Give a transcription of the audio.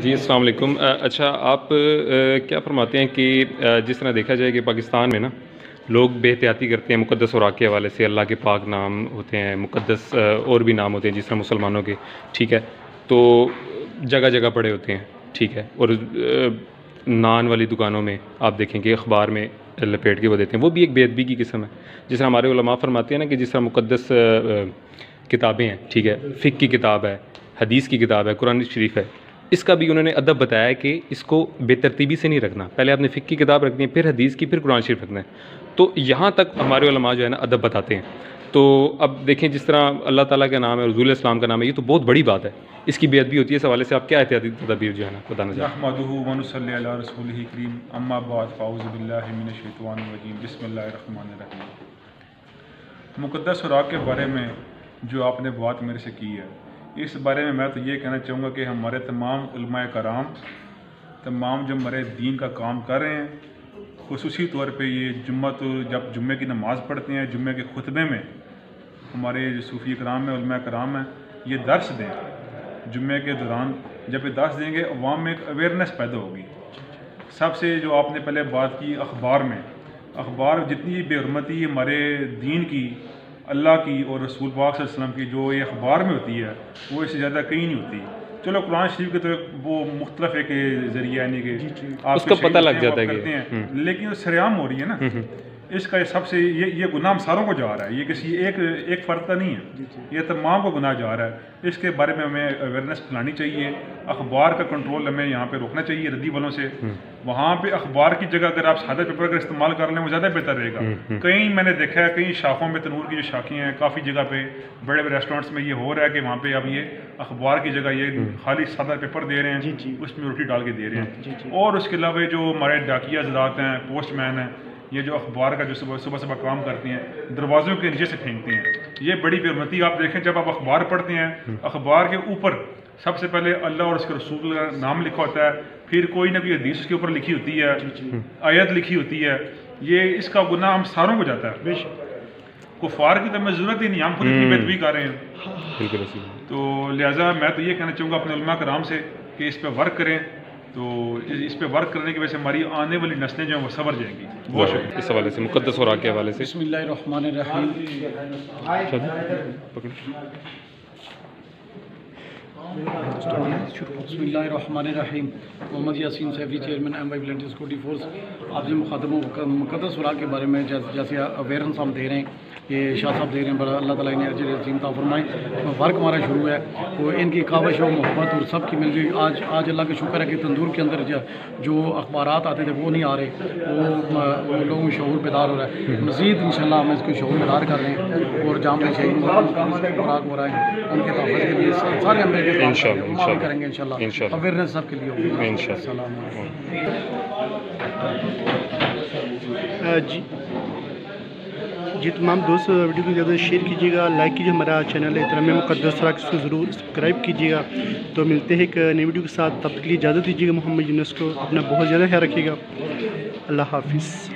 جی السلام علیکم۔ اچھا آپ کیا فرماتے ہیں کہ جس طرح دیکھا جائے کہ پاکستان میں نا لوگ بے احتیاطی کرتے ہیں مقدس اوراق کے حوالے سے، اللہ کے پاک نام ہوتے ہیں، مقدس اور بھی نام ہوتے ہیں جس طرح مسلمانوں کے، ٹھیک ہے، تو جگہ جگہ پڑے ہوتے ہیں، ٹھیک ہے، اور نان والی دکانوں میں آپ دیکھیں کہ اخبار میں لپیٹ کے وہ دیتے ہیں، وہ بھی ایک بے ادبی کی قسم ہے۔ جس طرح ہمارے علماء فرماتے ہیں نا کہ جس طرح مقدس کتابیں ہیں، ٹھیک ہے، فقہ کی کتاب ہے، حدیث کی کتاب ہے، قرآن شریف ہے، اس کا بھی انہوں نے ادب بتایا ہے کہ اس کو بے ترتیبی سے نہیں رکھنا، پہلے آپ نے فقہ کی کتاب رکھنی ہے، پھر حدیث کی، پھر قرآن شریف رکھنا ہے، تو یہاں تک ہمارے علماء جو ہے نا ادب بتاتے ہیں۔ تو اب دیکھیں جس طرح اللہ تعالیٰ کا نام ہے، رسول اسلام کا نام ہے، یہ تو بہت بڑی بات ہے، اس کی بے ادبی ہوتی ہے، اس حوالے سے آپ کیا احتیاطی تدابیر جو ہے نا بتانا چاہتے ہیں؟ نحمدہ ونصلی علی رسولہ الکریم، اما بعد فاعوذ باللہ من الشیطان الرجیم، بسم اللہ الرحمن الرحیم۔ مقدس اوراق کے بارے میں جو آپ نے بات میرے سے کی ہے، اس بارے میں تو یہ کہنا چاہوں گا کہ ہمارے تمام علماء کرام، تمام جو ہمارے دین کا کام کر رہے ہیں، خصوصی طور پہ یہ جب جمعے کی نماز پڑھتے ہیں، جمعے کے خطبے میں ہمارے جو صوفی کرام ہیں، علماء کرام ہیں، یہ درس دیں جمعے کے دوران۔ جب یہ درس دیں گے عوام میں ایک اویئرنیس پیدا ہوگی۔ سب سے جو آپ نے پہلے بات کی اخبار میں، اخبار جتنی بے حرمتی ہمارے دین کی، اللہ کی اور رسول پاک صلی اللہ علیہ وسلم کی جو یہ اخبار میں ہوتی ہے، وہ اس سے زیادہ کہیں نہیں ہوتی۔ چلو قرآن شریف کے تو وہ مختلف ایک ذریعہ ہے کہ آپ اس کا پتہ لگ جاتا ہے کرتے ہیں، لیکن وہ سریعام ہو رہی ہے نا، اس کا سب سے یہ گناہ ہم ساروں کو جا رہا ہے، یہ کسی ایک فرد کا نہیں ہے، یہ تمام کو گناہ جا رہا ہے۔ اس کے بارے میں ہمیں اویئرنیس پھیلانی چاہیے، اخبار کا کنٹرول ہمیں یہاں پہ روکنا چاہیے ردی والوں سے۔ وہاں پہ اخبار کی جگہ اگر آپ سادہ پیپر کا استعمال کر لیں وہ زیادہ بہتر رہے گا۔ کہیں میں نے دیکھا ہے کئی شاخوں میں تنور کی جو شاخیں ہیں، کافی جگہ پہ بڑے بڑے ریسٹورینٹس میں یہ ہو رہا ہے کہ وہاں پہ اب یہ اخبار کی جگہ یہ خالی سادہ پیپر دے رہے ہیں، اس میں روٹی ڈال کے دے رہے ہیں۔ اور اس کے علاوہ جو ہمارے ڈاکیہ حضرات ہیں، پوسٹ مین ہیں، یہ جو اخبار کا جو صبح کام کرتے ہیں، دروازوں کے نیچے سے پھینکتے ہیں، یہ بڑی بے حرمتی۔ آپ دیکھیں جب آپ اخبار پڑھتے ہیں، اخبار کے اوپر سب سے پہلے اللہ اور اس کے رسول کا نام لکھا ہوتا ہے، پھر کوئی نہ کوئی حدیث اس کے اوپر لکھی ہوتی ہے، آیت لکھی ہوتی ہے۔ یہ اس کا گناہ ہم ساروں کو جاتا ہے، کفار کی تو ہمیں ضرورت ہی نہیں، ہم خود اتنی بے ادبی کر رہے ہیں۔ تو لہٰذا میں تو یہ کہنا چاہوں گا اپنے علماء کرام سے کہ اس پہ ورک کریں، تو اس پہ ورک کرنے کی وجہ سے ہماری آنے والی نسلیں جو ہیں وہ سنور جائیں گی۔ بہت شکریہ۔ اس حوالے سے مقدس اوراق کے حوالے سے بسم اللہ الرحمن الرحیم۔ بسم اللہ الرحمن الرحیم۔ Muhammad Yasin Saifi, chairman M Y volunteer security force. آپ سے مخاطبوں مقدس اوراق کے بارے میں جیسے اویئرنس ہم دے رہے ہیں، یہ شاہ صاحب دے رہے ہیں، بڑا اللہ تعالیٰ نے اجر عظیم عطا فرمائے۔ ورک ہمارا شروع ہے، وہ ان کی کاوش و محبت اور سب کی مل گئی۔ آج اللہ کا شکر ہے کہ تندور کے اندر جو اخبارات آتے تھے وہ نہیں آ رہے، وہ لوگوں میں شعور بیدار ہو رہا ہے۔ مزید انشاءاللہ ہم اس کو شعور بیدار کر رہے ہیں، اور جامع شہید خوراک ہو رہا ہے ان کے تحفظ کے لیے سارے ہم مل کے کریں گے انشاءاللہ، اویئرنیس سب کے لیے ہوگی انشاءاللہ۔ جی تمام دوست ویڈیو کو زیادہ شیئر کیجیے گا، لائک کیجیے، ہمارا چینل ہے احترام مقدس اوراق، اس کو ضرور سبسکرائب کیجیے گا۔ تو ملتے ہیں ایک نئی ویڈیو کے ساتھ، تب تک کے لیے اجازت دیجیے گا۔ محمد یونس کو اپنا بہت زیادہ خیال رکھیے گا۔ اللہ حافظ۔